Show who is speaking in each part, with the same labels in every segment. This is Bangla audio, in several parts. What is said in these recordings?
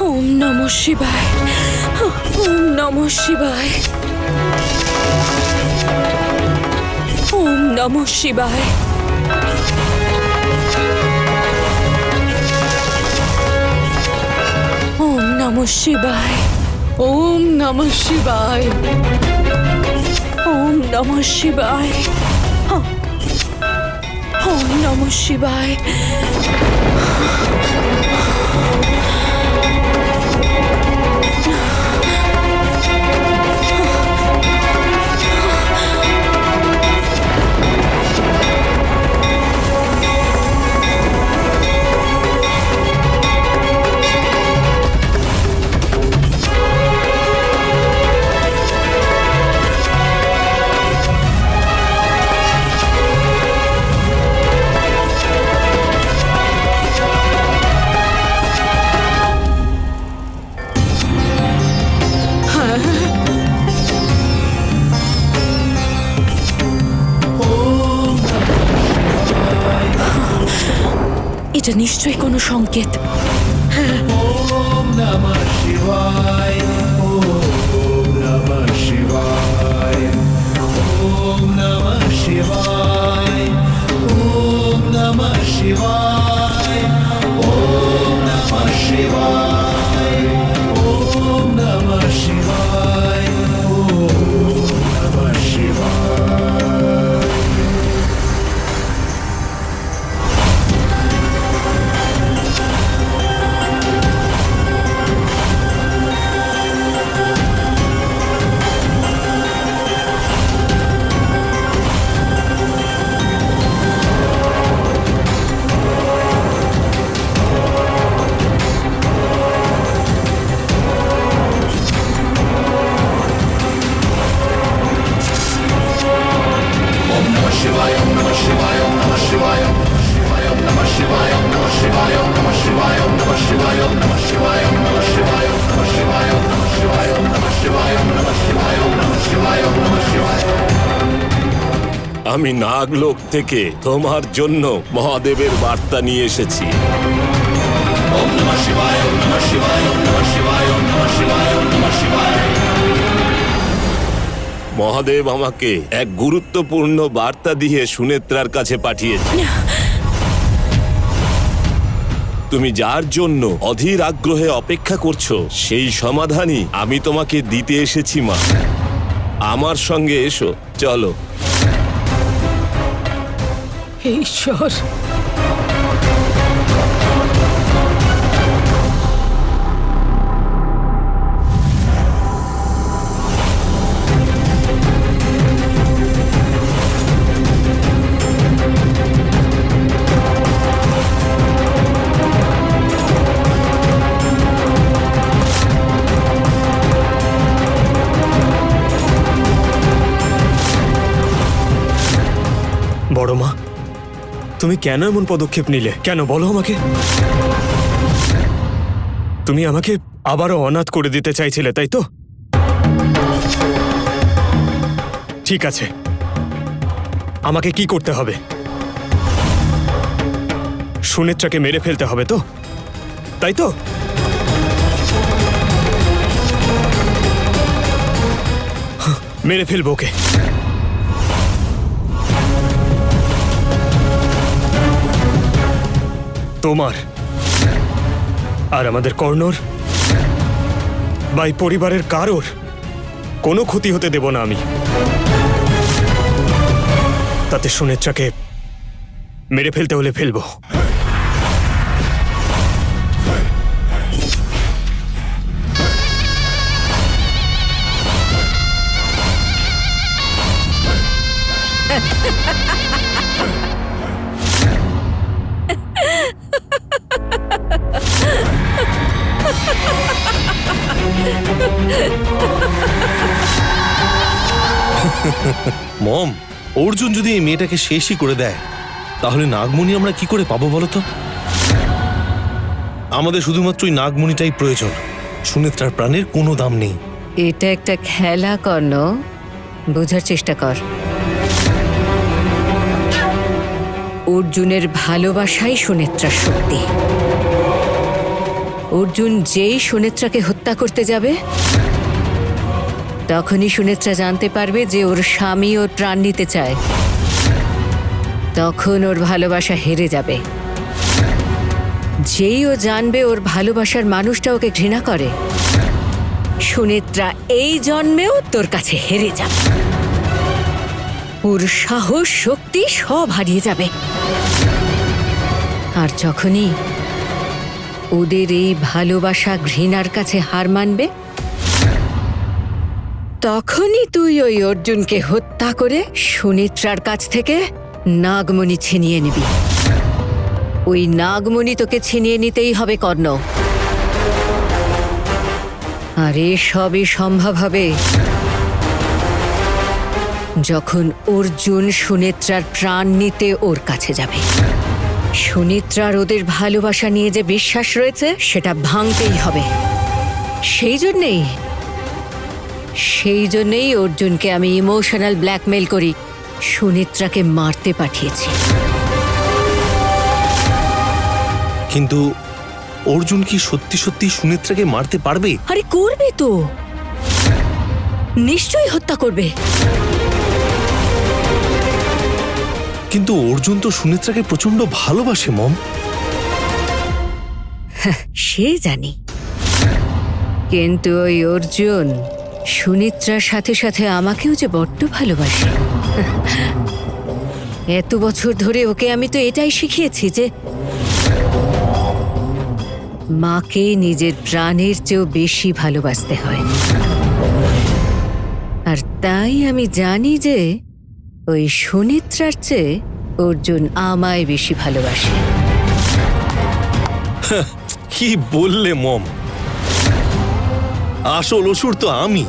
Speaker 1: ওম নমঃ শিবায়। ওম নমঃ শিবায়। ওম নমঃ শিবায়। ওম নমঃ শিবায়। ওম নমঃ শিবায়। ওম নমঃ শিবায়। ওম নমঃ শিবায়। এটা নিশ্চয়ই কোনো সংকেত।
Speaker 2: ওম নমঃ শিবায়। ওম নমঃ শিবায়। ওম নমঃ শিবায়। ওম নমঃ শিবায়। ওম নমঃ শিবায়। ওম নমঃ শিবায়। ওম নমঃ শিবায়।
Speaker 3: আমি নাগলোক থেকে তোমার জন্য মহাদেবের বার্তা নিয়ে এসেছি।
Speaker 2: ওম নমঃ শিবায়। ওম নমঃ শিবায়। ওম নমঃ শিবায়। ওম নমঃ শিবায়। ওম নমঃ শিবায়।
Speaker 3: মহাদেব আমাকে এক গুরুত্বপূর্ণ বার্তা দিয়ে সুনেত্রার কাছে পাঠিয়েছে। তুমি যার জন্য অধীর আগ্রহে অপেক্ষা করছো সেই সমাধানই আমি তোমাকে দিতে এসেছি মা। আমার সঙ্গে এসো, চলো।
Speaker 1: ঈশ্বর,
Speaker 4: বড় মা, তুমি কেন এমন পদক্ষেপ নিলে? কেন বলো আমাকে। তুমি আমাকে আবারও অনাথ করে দিতে চাইছিলে, তাই তো? ঠিক আছে, আমাকে কি করতে হবে? সুনেত্রাকে মেরে ফেলতে হবে তো, তাই তো? মেরে ফেলবো ওকে। তোমার আর আমাদের কর্ণর বা এই পরিবারের কারোর কোনো ক্ষতি হতে দেব না আমি। তাতে সুনেত্রাকে মেরে ফেলতে হলে ফেলবো।
Speaker 5: মম, অর্জুন যদি এই মেয়েটাকে শেষই করে দেয় তাহলে নাগমণি আমরা কি করে পাবো বলতো? আমাদের শুধুমাত্র ওই নাগমণিটাই প্রয়োজন। সুনেত্রার প্রাণের কোনো দাম নেই।
Speaker 6: এটা একটা খেলা, কর্ণ, বোঝার চেষ্টা কর। অর্জুনের ভালোবাসাই সুনেত্রার শক্তি। অর্জুন যেই সুনেত্রাকে হত্যা করতে যাবে তখনই সুনেত্রা জানতে পারবে যে ওর স্বামী ওর প্রাণ নিতে চায়। তখন ওর ভালোবাসা হেরে যাবে। যেই ও জানবে ওর ভালোবাসার মানুষটা ওকে ঘৃণা করে, সুনেত্রা এই জন্মেও তোর কাছে হেরে যাবে। ওর সাহস শক্তি সব হারিয়ে যাবে। আর যখনই ওদের এই ভালোবাসা ঘৃণার কাছে হার মানবে, তখনই তুই ওই অর্জুনকে হত্যা করে সুনেত্রার কাছ থেকে নাগমণি ছিনিয়ে নিবি। ওই নাগমণি তোকে ছিনিয়ে নিতেই হবে কর্ণ। আর এসবই সম্ভব হবে যখন অর্জুন সুনেত্রার প্রাণ নিতে ওর কাছে যাবে। সুনেত্রার ওদের ভালোবাসা নিয়ে যে বিশ্বাস রয়েছে সেটা ভাঙতেই হবে। সেই জন্যেই অর্জুনকে আমি ইমোশনাল ব্ল্যাকমেল করি সুনেত্রাকে মারতে পাঠিয়েছি।
Speaker 5: কিন্তু অর্জুন কি সত্যি সত্যি সুনেত্রাকে মারতে পারবে?
Speaker 6: আরে করবে তো, নিশ্চয়ই হত্যা করবে।
Speaker 5: কিন্তু অর্জুন তো সুনেত্রাকে প্রচন্ড ভালোবাসে মম।
Speaker 6: সে জানি, কিন্তু ওই অর্জুন সুনেত্রার সাথে সাথে আমাকেও যে বড্ড ভালোবাসে। এত বছর ধরে ওকে আমি তো এটাই শিখিয়েছি যে মাকে নিজের প্রাণের চেয়েও বেশি ভালোবাসতে হয়। আর তাই আমি জানি যে ওই সুনেত্রার চেয়ে অর্জুন আমায় বেশি ভালোবাসে।
Speaker 5: কি বললে মম? আসল অসুর তো আমি,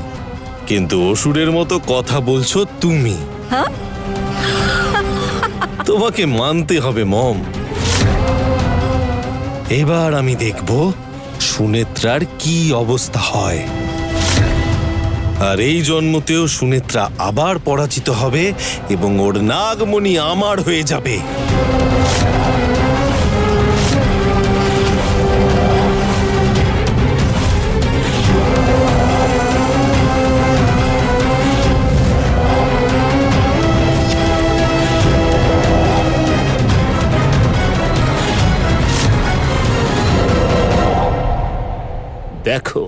Speaker 5: কিন্তু অসুরের মতো কথা বলছো তুমি।
Speaker 6: হ্যাঁ,
Speaker 5: তোমাকে মানতে হবে মম। এবার আমি দেখব সুনেত্রার কি অবস্থা হয়। আর এই জন্মতেও সুনেত্রা আবার পরাজিত হবে এবং ওর নাগমণি আমার হয়ে যাবে।
Speaker 3: দেখো,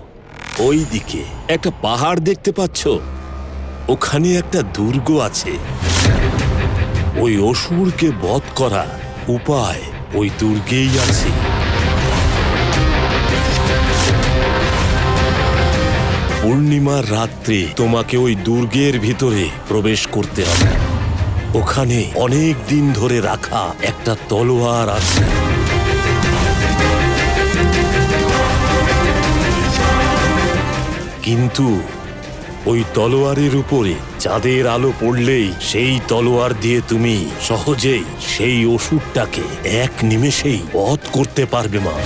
Speaker 3: ওই দিকে একটা পাহাড় দেখতে পাচ্ছ? ওখানে একটা দুর্গ আছে। ওই অসুরকে বধ করার উপায় ওই দুর্গেই আছে। পূর্ণিমার রাত্রে তোমাকে ওই দুর্গের ভিতরে প্রবেশ করতে হবে। ওখানে অনেক দিন ধরে রাখা একটা তলোয়ার আছে। কিন্তু ওই তলোয়ারের উপরে চাঁদের আলো পড়লেই সেই তলোয়ার দিয়ে তুমি সহজেই সেই অসুরটাকে এক নিমেষেই বধ করতে পারবে মা।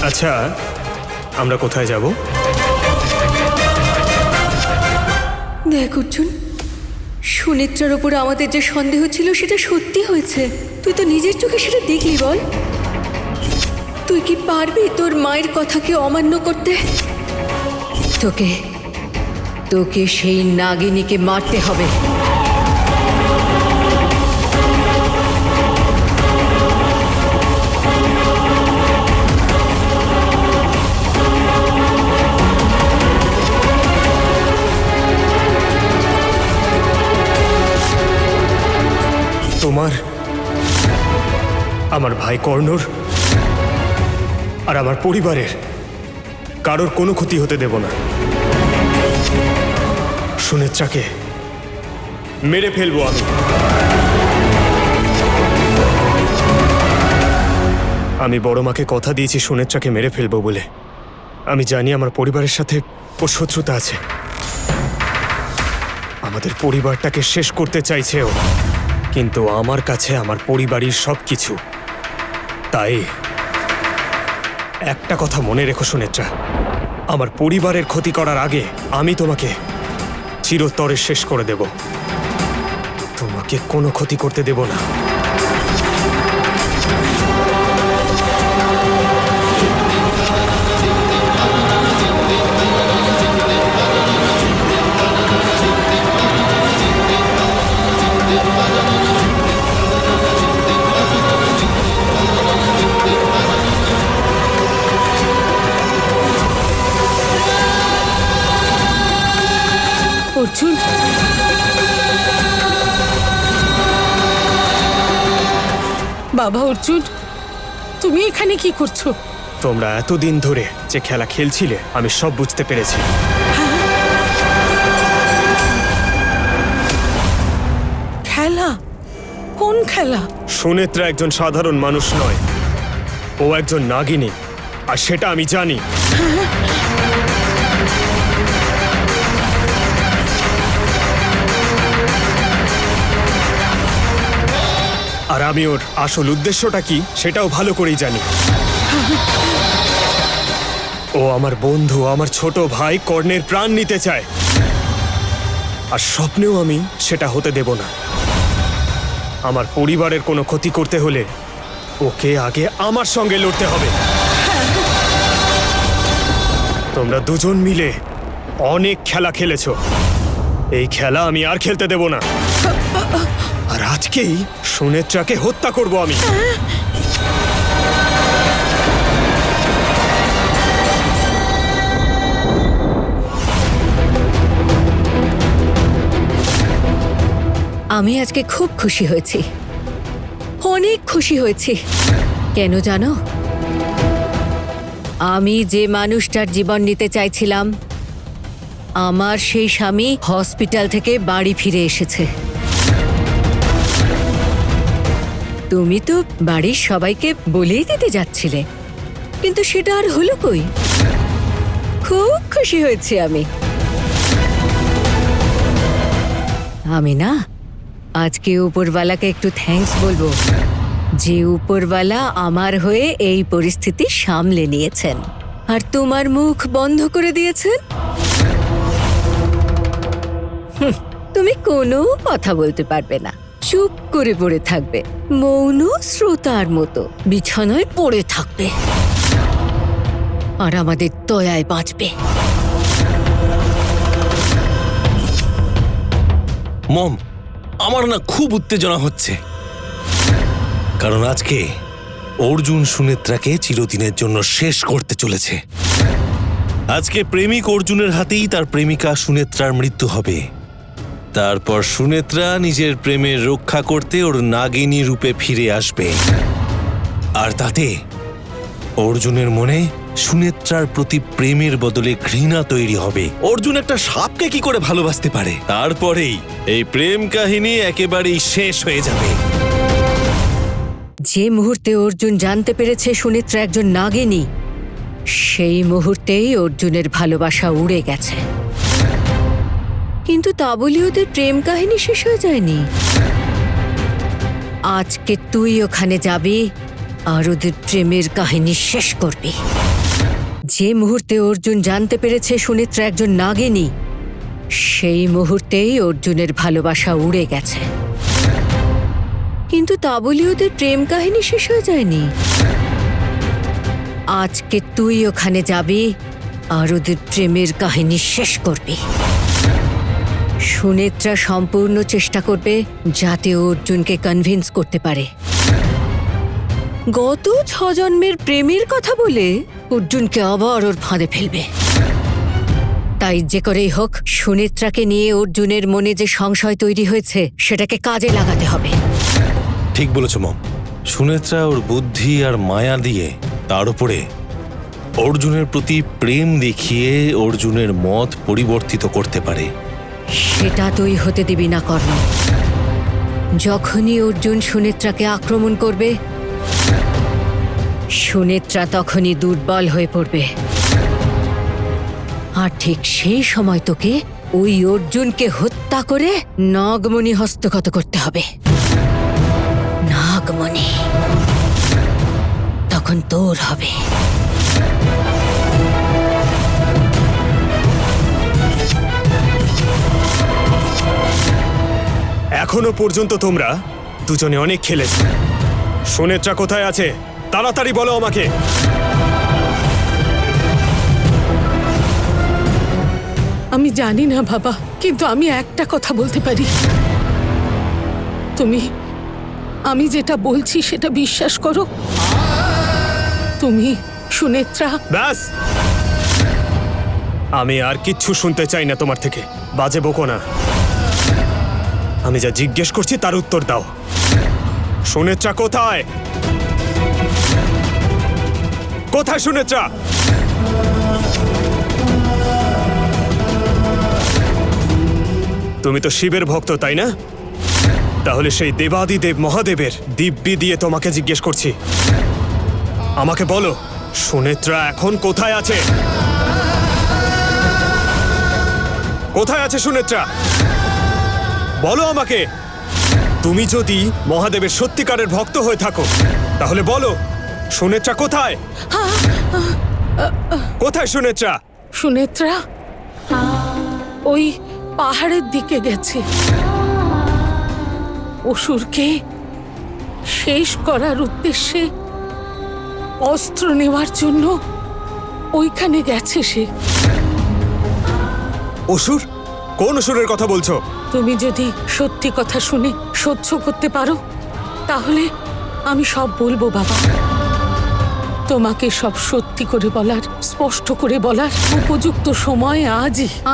Speaker 4: আচ্ছা, আমরা কোথায় যাব?
Speaker 1: দেখ অর্জুন, সুনেত্রার ওপর আমাদের যে সন্দেহ ছিল সেটা সত্যি হয়েছে। তুই তো নিজের চোখে সেটা দেখলি। বল, তুই কি পারবি তোর মায়ের কথাকে অমান্য করতে?
Speaker 6: তোকে সেই নাগিনীকে মারতে হবে।
Speaker 4: তোমার, আমার ভাই কর্ণর আর আমার পরিবারের কারোর কোনো ক্ষতি হতে দেব না। সুনেত্রাকে মেরে ফেলবো আমি। আমি বড় মাকে কথা দিয়েছি সুনেত্রাকে মেরে ফেলবো বলে। আমি জানি আমার পরিবারের সাথে ওর শত্রুতা আছে। আমাদের পরিবারটাকে শেষ করতে চাইছে ও। কিন্তু আমার কাছে আমার পরিবারের সবকিছু তাই একটা কথা মনে রেখো সুনেত্রা, আমার পরিবারের ক্ষতি করার আগে আমি তোমাকে চিরতরে শেষ করে দেব। তোমাকে কোনো ক্ষতি করতে দেব না।
Speaker 1: অর্জুন, বাবা অর্জুন, তুমি এখানে কি করছো?
Speaker 4: তোমরা এতদিন ধরে যে খেলা খেলছিলে আমি সব বুঝতে পেরেছি।
Speaker 1: খেলা? কোন খেলা?
Speaker 4: সুনেত্রা একজন সাধারণ মানুষ নয়, ও একজন নাগিনী, আর সেটা আমি জানি। আর আমি ওর আসল উদ্দেশ্যটা কি সেটাও ভালো করেই জানি। ও আমার বন্ধু, আমার ছোট ভাই কর্ণের প্রাণ নিতে চায়, আর স্বপ্নেও আমি সেটা হতে দেব না। আমার পরিবারের কোনো ক্ষতি করতে হলে ওকে আগে আমার সঙ্গে লড়তে হবে। তোমরা দুজন মিলে অনেক খেলা খেলেছো, এই খেলা আমি আর খেলতে দেব না। আর আজকেই সুনেত্রাকে হত্যা করব আমি।
Speaker 6: আমি আজকে খুব খুশি হয়েছি, অনেক খুশি হয়েছি। কেন জানো? আমি যে মানুষটার জীবন নিতে চাইছিলাম, আমার সেই স্বামী হসপিটাল থেকে বাড়ি ফিরে এসেছে। তুমি তো বাড়ির সবাইকে বলেই দিতে যাচ্ছিলে, কিন্তু সেটা আর হলো কই? খুব খুশি হয়েছি আমি না আজকে উপরওয়ালাকে একটু থ্যাঙ্কস বলবো, যে উপরওয়ালা আমার হয়ে এই পরিস্থিতি সামলে নিয়েছেন আর তোমার মুখ বন্ধ করে দিয়েছেন। তুমি কোনো কথা বলতে পারবে না, চুপ করে পড়ে থাকবে, মৌন শ্রোতার মতো বিছানায় পড়ে থাকবে আর আমাদের দয়ায় বাঁচবে।
Speaker 5: মম, আমার না খুব উত্তেজনা হচ্ছে, কারণ আজকে অর্জুন সুনেত্রাকে চিরদিনের জন্য শেষ করতে চলেছে। আজকে প্রেমিক অর্জুনের হাতেই তার প্রেমিকা সুনেত্রার মৃত্যু হবে। তারপর সুনেত্রা নিজের প্রেমের রক্ষা করতে ওর নাগিনী রূপে ফিরে আসবে, আর তাতে অর্জুনের মনে সুনেত্রার প্রতি প্রেমের বদলে ঘৃণা তৈরি হবে। অর্জুন একটা সাপকে কি করে ভালোবাসতে পারে? তারপরেই এই প্রেম কাহিনী একেবারেই শেষ হয়ে যাবে।
Speaker 6: যে মুহূর্তে অর্জুন জানতে পেরেছে সুনেত্রা একজন নাগিনী, সেই মুহূর্তেই অর্জুনের ভালোবাসা উড়ে গেছে। কিন্তু তা বলে ওদের প্রেম কাহিনী শেষ হয়ে যায়নি। আজকে তুই ওখানে যাবি আর ওদের প্রেমের কাহিনী শেষ করবি। যে মুহূর্তে অর্জুন জানতে পেরেছে সুনেত্রা একজন নাগিনী, সেই মুহূর্তেই অর্জুনের ভালোবাসা উড়ে গেছে। কিন্তু তা বলে ওদের প্রেম কাহিনী শেষ হয়ে যায়নি। আজকে তুই ওখানে যাবি আর ওদের প্রেমের কাহিনী শেষ করবি। সুনেত্রা সম্পূর্ণ চেষ্টা করবে যাতে ও অর্জুনকে কনভিন্স করতে পারে। গত 6 জন্মের প্রেমের কথা বলে অর্জুনকে আবার ওর ফাঁদে ফেলবে। তাই যে করেই হোক সুনেত্রাকে নিয়ে অর্জুনের মনে যে সংশয় তৈরি হয়েছে সেটাকে কাজে লাগাতে হবে।
Speaker 5: ঠিক বলেছ মম। সুনেত্রা ওর বুদ্ধি আর মায়া দিয়ে তার উপরে অর্জুনের প্রতি প্রেম দেখিয়ে অর্জুনের মত পরিবর্তিত করতে পারে।
Speaker 6: সেটা তুই হতে দিবি না কর্ণ। যখনই অর্জুন সুনেত্রাকে আক্রমণ করবে, সুনেত্রা তখনই দুর্বল হয়ে পড়বে। আর ঠিক সেই সময় তোকে ওই অর্জুনকে হত্যা করে নাগমণি হস্তগত করতে হবে। নাগমণি। এখন তোর হবে।
Speaker 4: এখনো পর্যন্ত তোমরা দুজনে অনেক খেলেছ। সুনেত্রা কোথায় আছে তাড়াতাড়ি বলো আমাকে।
Speaker 7: আমি জানি না বাবা, কিন্তু আমি একটা কথা বলতে পারি। তুমি আমি যেটা বলছি সেটা বিশ্বাস করো। তুমি সুনেত্রা।
Speaker 4: ব্যাস, আমি আর কিচ্ছু শুনতে চাই না তোমার থেকে। বাজে বকো না। আমি যা জিজ্ঞেস করছি তার উত্তর দাও। সুনেত্রা কোথায়? কোথায় সুনেত্রা? তুমি তো শিবের ভক্ত, তাই না? তাহলে সেই দেবাদিদেব মহাদেবের দিব্যি দিয়ে তোমাকে জিজ্ঞেস করছি। আমাকে বলো, সুনেত্রা এখন কোথায় আছে? কোথায় আছে সুনেত্রা? বলো আমাকে। তুমি যদি মহাদেবের সত্যিকারের ভক্ত হয়ে থাকো তাহলে বলো, সুনেত্রা কোথায়? কোথায় সুনেত্রা?
Speaker 7: সুনেত্রা ওই পাহাড়ের দিকে গেছে। অসুরকে শেষ করার উদ্দেশ্যে অস্ত্র নেওয়ার জন্য ওইখানে গেছে সে।
Speaker 4: অসুর? কোন অসুরের কথা বলছো?
Speaker 7: তুমি যদি সত্যি কথা শুনে সহ্য করতে পারো তাহলে আমি সব বলবো বাবা। তোমাকে সব সত্যি করে বলার, স্পষ্ট করে বলার উপযুক্ত সময়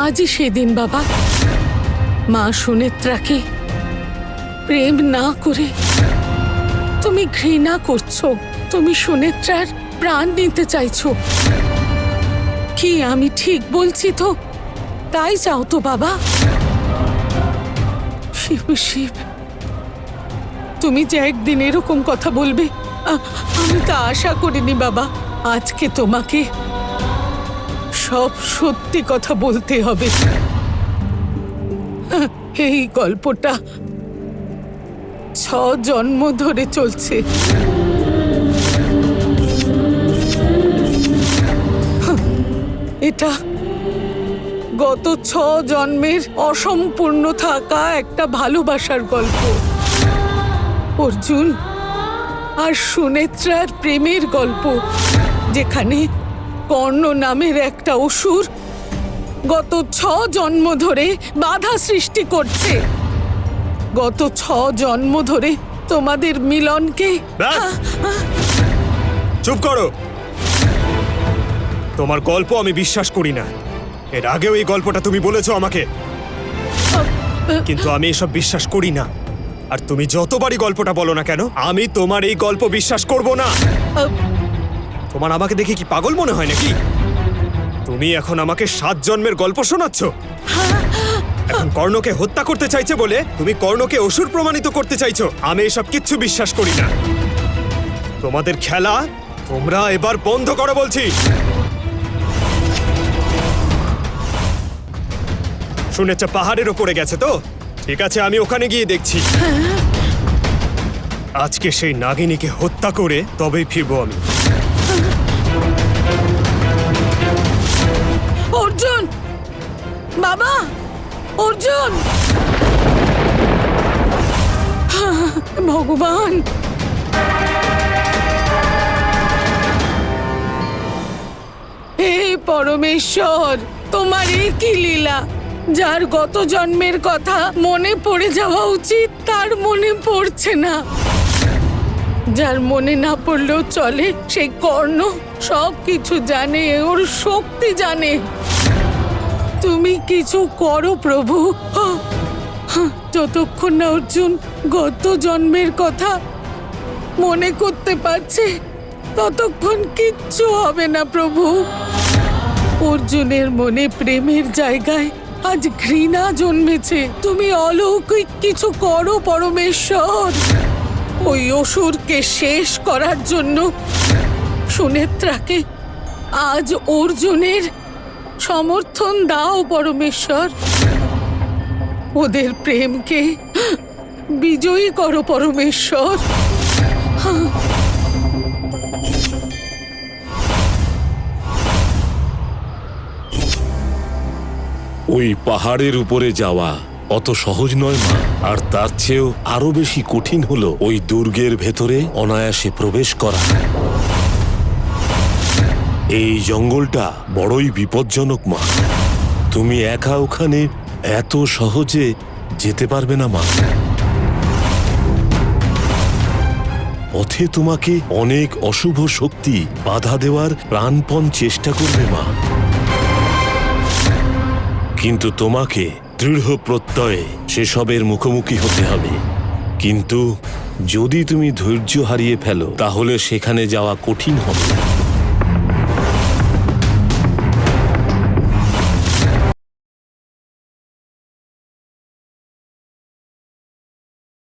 Speaker 7: আজই সেদিন বাবা। মা সুনেত্রাকে প্রেম না করে তুমি ঘৃণা করছো। তুমি সুনেত্রার প্রাণ নিতে চাইছো। কি আমি ঠিক বলছি তো? তাই চাও তো বাবা? শিব শিব, তুমি যে একদিন এরকম কথা বলবে আমি তা আশা করিনি বাবা। আজকে তোমাকে সব সত্যি কথা বলতে হবে। এই গল্পটা 6 জন্ম ধরে চলছে। এটা গত 6 জন্মের অসম্পূর্ণ থাকা একটা ভালোবাসার গল্প। অর্জুন আর সুনেত্রার প্রেমের গল্প, যেখানে কর্ণ নামের একটা অসুর গত 6 জন্ম ধরে বাধা সৃষ্টি করছে। গত 6 জন্ম ধরে তোমাদের মিলনকে।
Speaker 4: ব্যাস! চুপ করো। তোমার গল্প আমি বিশ্বাস করি না। এর আগেও এই গল্পটা তুমি বলেছো আমাকে, কিন্তু আমি এসব বিশ্বাস করি না। আর তুমি যতবারই গল্পটা বলো না কেন, আমি তোমার এই গল্প বিশ্বাস করব না। তোমার আমাকে দেখে কি পাগল মনে হয় নাকি? তুমি এখন আমাকে 7 জন্মের গল্প শোনাচ্ছ। এখন কর্ণকে হত্যা করতে চাইছে বলে তুমি কর্ণকে অসুর প্রমাণিত করতে চাইছো। আমি এসব কিচ্ছু বিশ্বাস করি না। তোমাদের খেলা তোমরা এবার বন্ধ করো বলছি। সুনেত্রা পাহাড়ের ওপরে গেছে তো? ঠিক আছে, আমি ওখানে গিয়ে দেখছি। আজকে সেই নাগিনীকে হত্যা করে তবেই ফিরবো আমি।
Speaker 7: অর্জুন! বাবা! অর্জুন! ভগবান! হে পরমেশ্বর, তোমার এই কি লীলা! যার গত জন্মের কথা মনে পড়ে যাওয়া উচিত তার মনে পড়ছে না। যার মনে না পড়লেও চলে সেই কর্ণ সব কিছু জানে, ওর শক্তি জানে। তুমি কিছু করো প্রভু। যতক্ষণ না অর্জুন গত জন্মের কথা মনে করতে পারছে ততক্ষণ কিচ্ছু হবে না প্রভু। অর্জুনের মনে প্রেমের জায়গায় আজ ঘৃণা জন্মেছে। তুমি অলৌকিক কিছু করো পরমেশ্বর। ওই অসুরকে শেষ করার জন্য সুনেত্রাকে আজ অর্জুনের সমর্থন দাও পরমেশ্বর। ওদের প্রেমকে বিজয়ী করো পরমেশ্বর।
Speaker 3: ওই পাহাড়ের উপরে যাওয়া অত সহজ নয় মা। আর তার চেয়েও আরো বেশি কঠিন হলো ওই দুর্গের ভেতরে অনায়াসে প্রবেশ করা। এই জঙ্গলটা বড়ই বিপজ্জনক মা। তুমি একা ওখানে এত সহজে যেতে পারবে না মা। পথে তোমাকে অনেক অশুভ শক্তি বাধা দেওয়ার প্রাণপণ চেষ্টা করবে মা। কিন্তু তোমাকে দৃঢ় প্রত্যয়ে সেসবের মুখোমুখি হতে হবে। কিন্তু যদি তুমি ধৈর্য হারিয়ে ফেলো তাহলে সেখানে যাওয়া কঠিন হবে।